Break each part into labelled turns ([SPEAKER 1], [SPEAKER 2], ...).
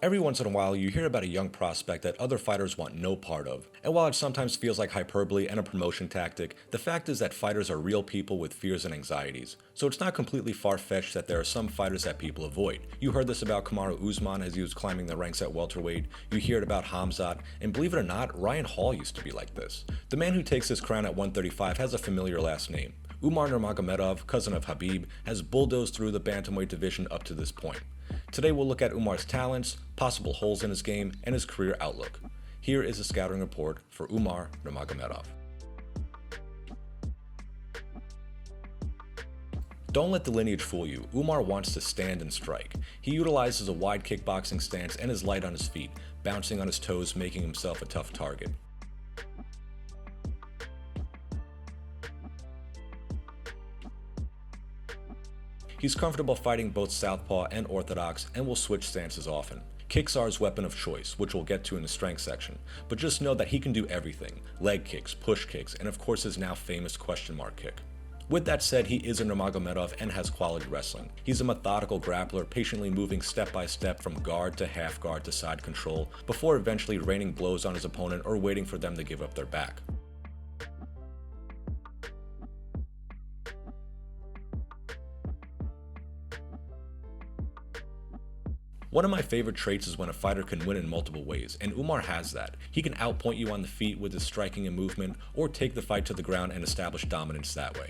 [SPEAKER 1] Every once in a while, you hear about a young prospect that other fighters want no part of. And while it sometimes feels like hyperbole and a promotion tactic, the fact is that fighters are real people with fears and anxieties. So it's not completely far-fetched that there are some fighters that people avoid. You heard this about Kamaru Usman as he was climbing the ranks at welterweight. You hear it about Hamzat, and believe it or not, Ryan Hall used to be like this. The man who takes his crown at 135 has a familiar last name. Umar Nurmagomedov, cousin of Khabib, has bulldozed through the bantamweight division up to this point. Today we'll look at Umar's talents, possible holes in his game, and his career outlook. Here is a scouting report for Umar Nurmagomedov. Don't let the lineage fool you. Umar wants to stand and strike. He utilizes a wide kickboxing stance and is light on his feet, bouncing on his toes, making himself a tough target. He's comfortable fighting both southpaw and orthodox and will switch stances often. Kicks are his weapon of choice, which we'll get to in the strength section, but just know that he can do everything: leg kicks, push kicks, and of course his now famous question mark kick. With that said, he is a Nurmagomedov and has quality wrestling. He's a methodical grappler, patiently moving step by step from guard to half guard to side control, before eventually raining blows on his opponent or waiting for them to give up their back. One of my favorite traits is when a fighter can win in multiple ways, and Umar has that. He can outpoint you on the feet with his striking and movement, or take the fight to the ground and establish dominance that way.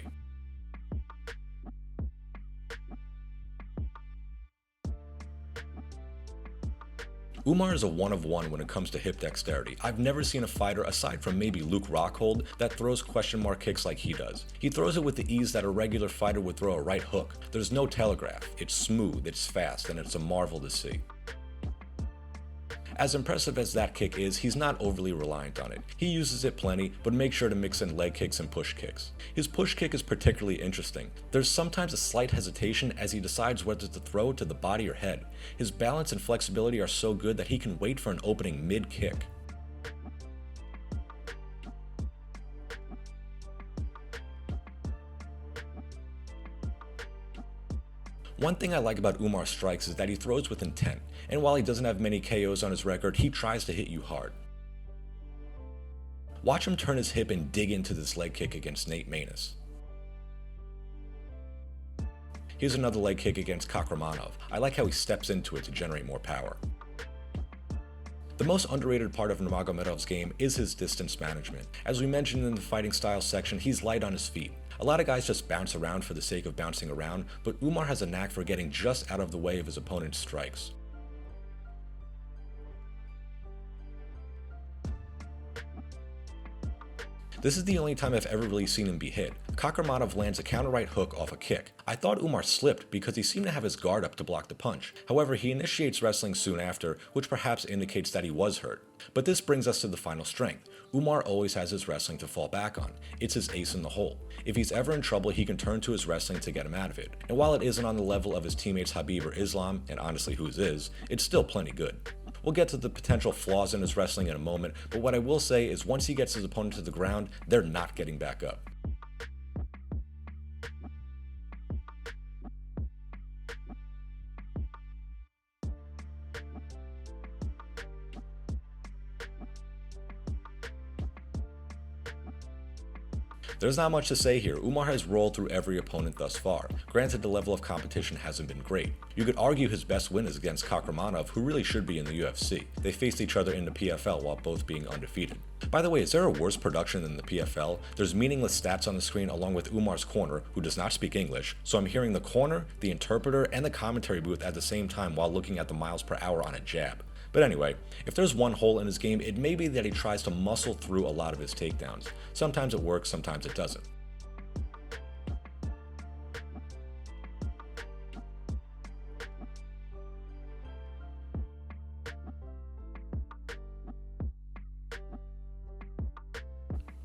[SPEAKER 1] Umar is a one of one when it comes to hip dexterity. I've never seen a fighter, aside from maybe Luke Rockhold, that throws question mark kicks like he does. He throws it with the ease that a regular fighter would throw a right hook. There's no telegraph. It's smooth, it's fast, and it's a marvel to see. As impressive as that kick is, he's not overly reliant on it. He uses it plenty, but makes sure to mix in leg kicks and push kicks. His push kick is particularly interesting. There's sometimes a slight hesitation as he decides whether to throw to the body or head. His balance and flexibility are so good that he can wait for an opening mid-kick. One thing I like about Umar's strikes is that he throws with intent, and while he doesn't have many KOs on his record, he tries to hit you hard. Watch him turn his hip and dig into this leg kick against Nate Maness. Here's another leg kick against Kakramanov. I like how he steps into it to generate more power. The most underrated part of Nurmagomedov's game is his distance management. As we mentioned in the fighting style section, he's light on his feet. A lot of guys just bounce around for the sake of bouncing around, but Umar has a knack for getting just out of the way of his opponent's strikes. This is the only time I've ever really seen him be hit. Kakramanov lands a counter right hook off a kick. I thought Umar slipped because he seemed to have his guard up to block the punch. However, he initiates wrestling soon after, which perhaps indicates that he was hurt. But this brings us to the final strength. Umar always has his wrestling to fall back on. It's his ace in the hole. If he's ever in trouble, he can turn to his wrestling to get him out of it. And while it isn't on the level of his teammates Khabib or Islam, and honestly whose is, it's still plenty good. We'll get to the potential flaws in his wrestling in a moment, but what I will say is once he gets his opponent to the ground, they're not getting back up. There's not much to say here. Umar has rolled through every opponent thus far. Granted, the level of competition hasn't been great. You could argue his best win is against Kakramanov, who really should be in the UFC. They faced each other in the PFL while both being undefeated. By the way, is there a worse production than the PFL? There's meaningless stats on the screen along with Umar's corner, who does not speak English, so I'm hearing the corner, the interpreter, and the commentary booth at the same time while looking at the miles per hour on a jab. But anyway, if there's one hole in his game, it may be that he tries to muscle through a lot of his takedowns. Sometimes it works, sometimes it doesn't.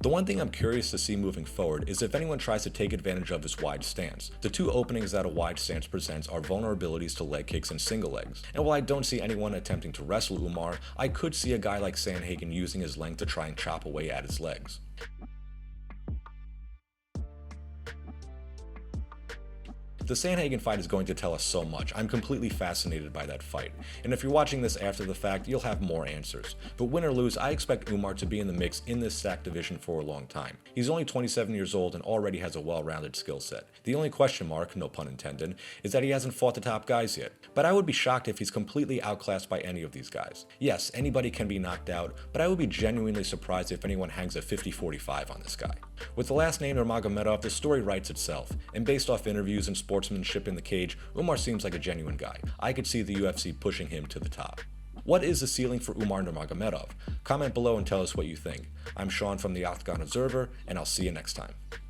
[SPEAKER 1] The one thing I'm curious to see moving forward is if anyone tries to take advantage of his wide stance. The two openings that a wide stance presents are vulnerabilities to leg kicks and single legs. And while I don't see anyone attempting to wrestle Umar, I could see a guy like Sandhagen using his length to try and chop away at his legs. The Sandhagen fight is going to tell us so much. I'm completely fascinated by that fight. And if you're watching this after the fact, you'll have more answers. But win or lose, I expect Umar to be in the mix in this stacked division for a long time. He's only 27 years old and already has a well-rounded skill set. The only question mark, no pun intended, is that he hasn't fought the top guys yet. But I would be shocked if he's completely outclassed by any of these guys. Yes, anybody can be knocked out, but I would be genuinely surprised if anyone hangs a 50-45 on this guy. With the last name Nurmagomedov, the story writes itself, and based off interviews and sportsmanship in the cage, Umar seems like a genuine guy. I could see the UFC pushing him to the top. What is the ceiling for Umar Nurmagomedov? Comment below and tell us what you think. I'm Sean from the Octagon Observer, and I'll see you next time.